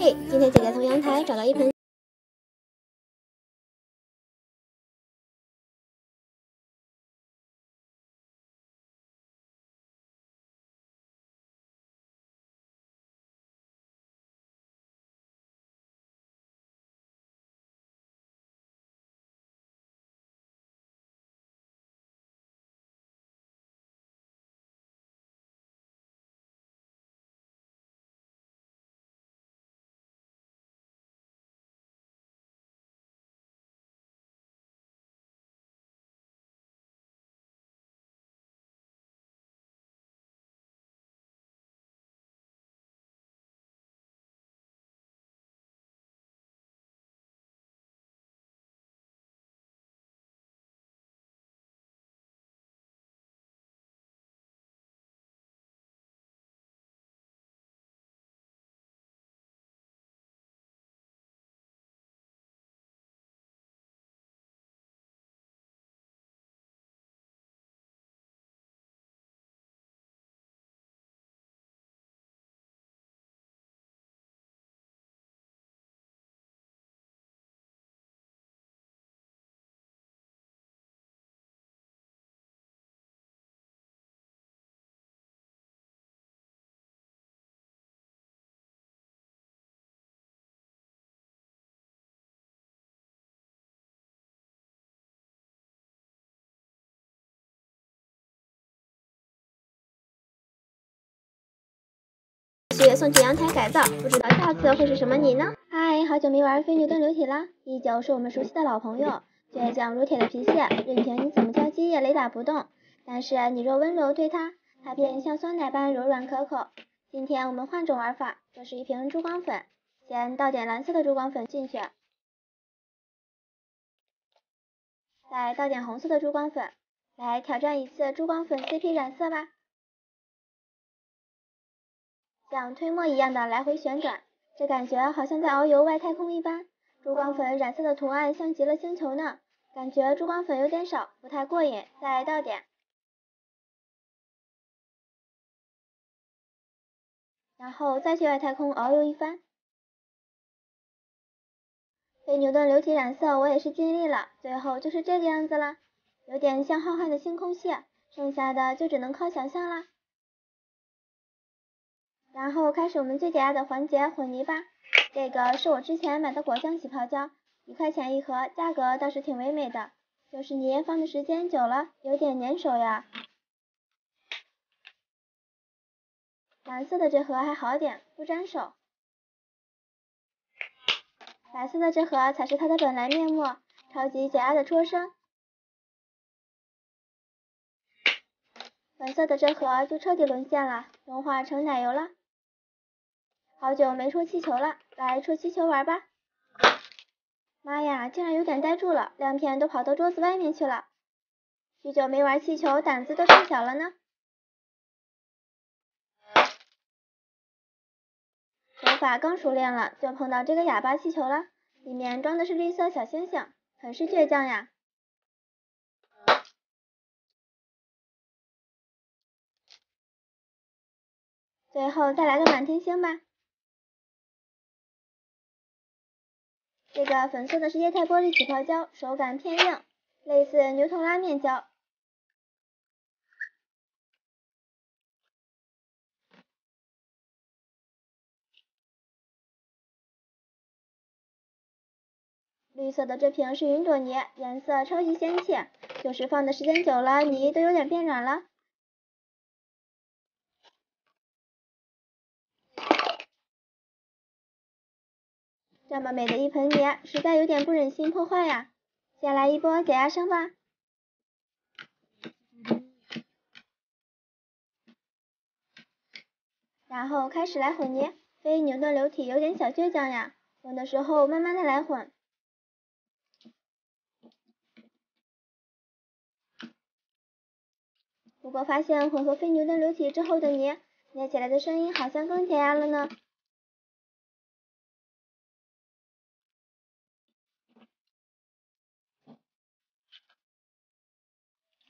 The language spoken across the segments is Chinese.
嘿，今天姐姐从阳台找到一盆。雪送去阳台改造，不知道下次会是什么你呢？嗨，好久没玩飞牛顿流体啦，依旧是我们熟悉的老朋友，倔强如铁的脾气，任凭你怎么敲击也雷打不动。但是你若温柔对它，它便像酸奶般柔软可口。今天我们换种玩法，这是一瓶珠光粉，先倒点蓝色的珠光粉进去，再倒点红色的珠光粉，来挑战一次珠光粉 CP 染色吧。像推磨一样的来回旋转，这感觉好像在遨游外太空一般。珠光粉染色的图案像极了星球呢，感觉珠光粉有点少，不太过瘾，再倒点。然后再去外太空遨游一番。飞牛顿流体染色我也是尽力了，最后就是这个样子了，有点像浩瀚的星空系，剩下的就只能靠想象啦。然后开始我们最解压的环节，混泥巴。这个是我之前买的果酱起泡胶，1块钱一盒，价格倒是挺唯美的，就是泥放的时间久了，有点粘手呀。蓝色的这盒还好点，不粘手。白色的这盒才是它的本来面目，超级解压的戳身。粉色的这盒就彻底沦陷了，融化成奶油了。好久没戳气球了，来戳气球玩吧。妈呀，竟然有点呆住了，亮片都跑到桌子外面去了。许久没玩气球，胆子都变小了呢。手法刚熟练了，就碰到这个哑巴气球了，里面装的是绿色小星星，很是倔强呀。最后再来个满天星吧。这个粉色的是液态玻璃起泡胶，手感偏硬，类似牛头拉面胶。绿色的这瓶是云朵泥，颜色超级仙气，就是放的时间久了，泥都有点变软了。这么美的一盆泥，实在有点不忍心破坏呀。先来一波解压声吧。然后开始来混泥，非牛顿流体有点小倔强呀，混的时候慢慢的来混。不过发现混合非牛顿流体之后的泥，捏起来的声音好像更解压了呢。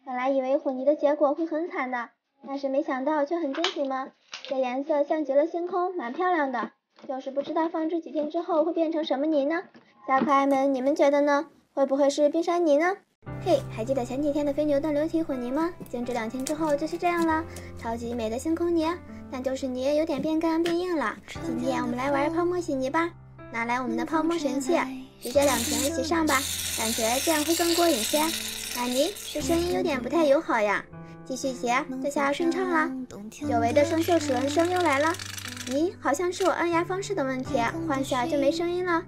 本来以为混泥的结果会很惨的，但是没想到却很惊喜嘛。这颜色像极了星空，蛮漂亮的。就是不知道放置几天之后会变成什么泥呢？小可爱们，你们觉得呢？会不会是冰山泥呢？嘿，还记得前几天的非牛顿流体混泥吗？静置2天之后就是这样了，超级美的星空泥，但就是泥有点变干变硬了。今天我们来玩泡沫洗泥吧，拿来我们的泡沫神器，直接2瓶一起上吧，感觉这样会更过瘾些。纳尼，这声音有点不太友好呀。继续洗，这下顺畅了。久违的生锈齿轮声又来了。咦，好像是我按压方式的问题，换下就没声音了。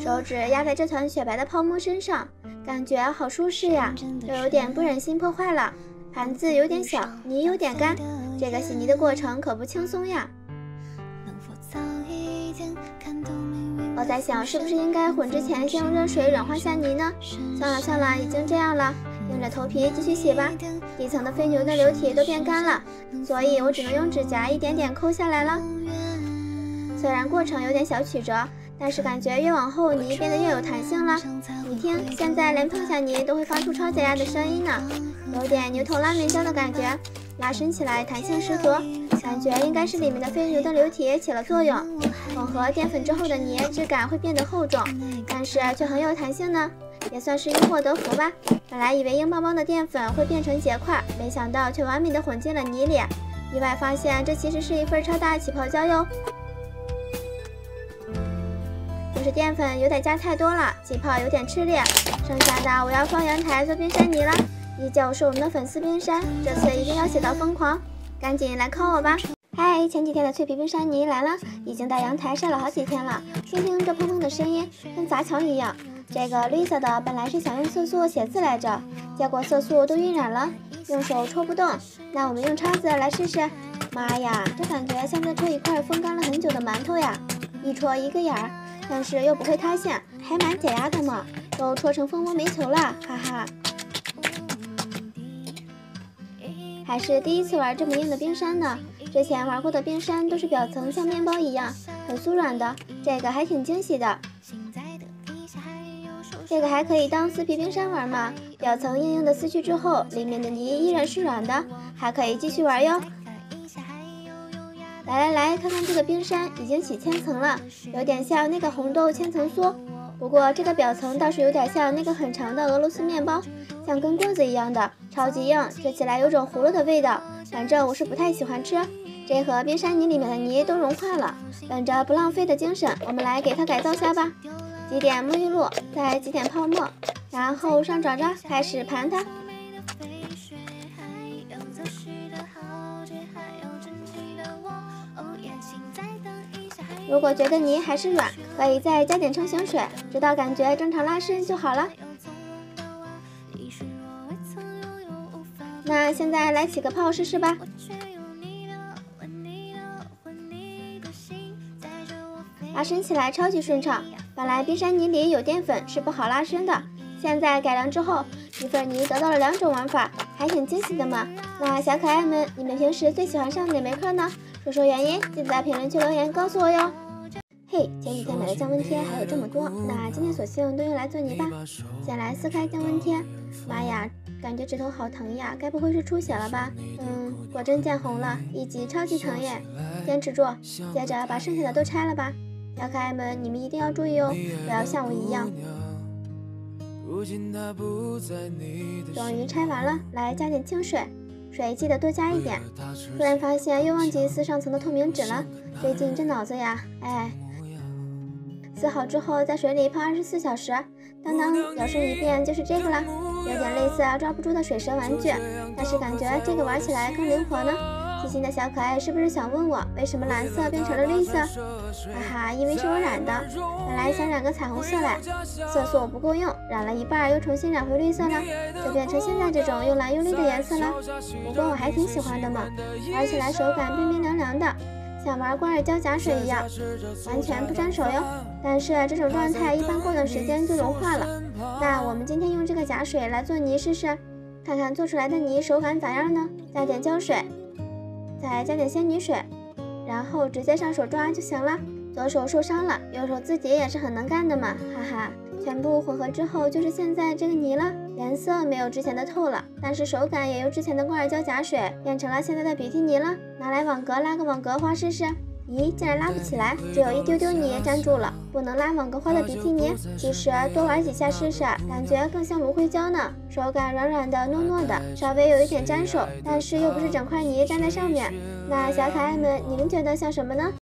手指压在这团雪白的泡沫身上，感觉好舒适呀，又有点不忍心破坏了。盘子有点小，泥有点干，这个洗泥的过程可不轻松呀。我在想，是不是应该混之前先用热水软化下泥呢？算了，已经这样了，硬着头皮继续洗吧。底层的非牛顿流体都变干了，所以我只能用指甲一点点抠下来了。虽然过程有点小曲折，但是感觉越往后泥变得越有弹性了。你听，现在连碰下泥都会发出超解压的声音呢，有点牛头拉面胶的感觉，拉伸起来弹性十足，感觉应该是里面的非牛顿流体起了作用。混合淀粉之后的泥质感会变得厚重，但是却很有弹性呢，也算是因祸得福吧。本来以为硬邦邦的淀粉会变成结块，没想到却完美的混进了泥里，意外发现这其实是一份超大起泡胶哟。就是淀粉有点加太多了，起泡有点吃力。剩下的我要放阳台做冰山泥了，依旧是我们的粉丝冰山，这次一定要写到疯狂，赶紧来扣我吧。嗨，前几天的脆皮冰山泥来了，已经在阳台晒了好几天了，听听这砰砰的声音，跟砸墙一样。这个绿色的本来是想用色素写字来着，结果色素都晕染了，用手戳不动，那我们用叉子来试试。妈呀，这感觉像在戳一块风干了很久的馒头呀，一戳一个眼儿，但是又不会塌陷，还蛮解压的嘛，都戳成蜂窝煤球了，哈哈。还是第一次玩这么硬的冰山呢，之前玩过的冰山都是表层像面包一样很酥软的，这个还挺惊喜的。这个还可以当撕皮冰山玩嘛，表层硬硬的撕去之后，里面的泥依然是软的，还可以继续玩哟。来，看看这个冰山已经起千层了，有点像那个红豆千层酥，不过这个表层倒是有点像那个很长的俄罗斯面包，像根棍子一样的，超级硬，吃起来有种糊了的味道，反正我是不太喜欢吃。这盒冰山泥里面的泥都融化了，本着不浪费的精神，我们来给它改造下吧。挤点沐浴露，再挤点泡沫，然后上爪爪开始盘它。如果觉得泥还是软，可以再加点成型水，直到感觉正常拉伸就好了。那现在来起个泡试试吧。拉伸起来超级顺畅，本来冰山泥里有淀粉是不好拉伸的，现在改良之后，一份泥得到了2种玩法，还挺惊喜的嘛。那小可爱们，你们平时最喜欢上哪门课呢？说说原因，记得在评论区留言告诉我哟。嘿，前几天买的降温贴还有这么多，那今天索性都用来做泥吧。先来撕开降温贴，妈呀，感觉指头好疼呀，该不会是出血了吧？果真见红了，1级超级疼耶，坚持住，接着把剩下的都拆了吧。小可爱们，你们一定要注意哦，不要像我一样。终于拆完了，来加点清水，水记得多加一点。突然发现又忘记撕上层的透明纸了，最近这脑子呀，撕好之后在水里泡24小时，当摇身一变就是这个了，有点类似抓不住的水蛇玩具，但是感觉这个玩起来更灵活呢。细心的小可爱是不是想问我为什么蓝色变成了绿色？哈哈，因为是我染的，本来想染个彩虹色来，色素不够用，染了一半又重新染回绿色了，就变成现在这种又蓝又绿的颜色了。不过我还挺喜欢的嘛，玩起来手感冰冰凉凉的，像玩光耳胶假水一样，完全不沾手哟。但是这种状态一般过段时间就融化了。那我们今天用这个假水来做泥试试，看看做出来的泥手感咋样呢？加点胶水，再加点仙女水，然后直接上手抓就行了。左手受伤了，右手自己也是很能干的嘛，哈哈。全部混合之后就是现在这个泥了，颜色没有之前的透了，但是手感也由之前的肱二胶假水变成了现在的比基尼了。拿来网格拉个网格花试试。咦，竟然拉不起来，只有一丢丢泥粘住了，不能拉网格花的比基尼。其实多玩几下试试，感觉更像芦荟胶呢，手感软软的、糯糯的，稍微有一点粘手，但是又不是整块泥粘在上面。那小可爱们，你们觉得像什么呢？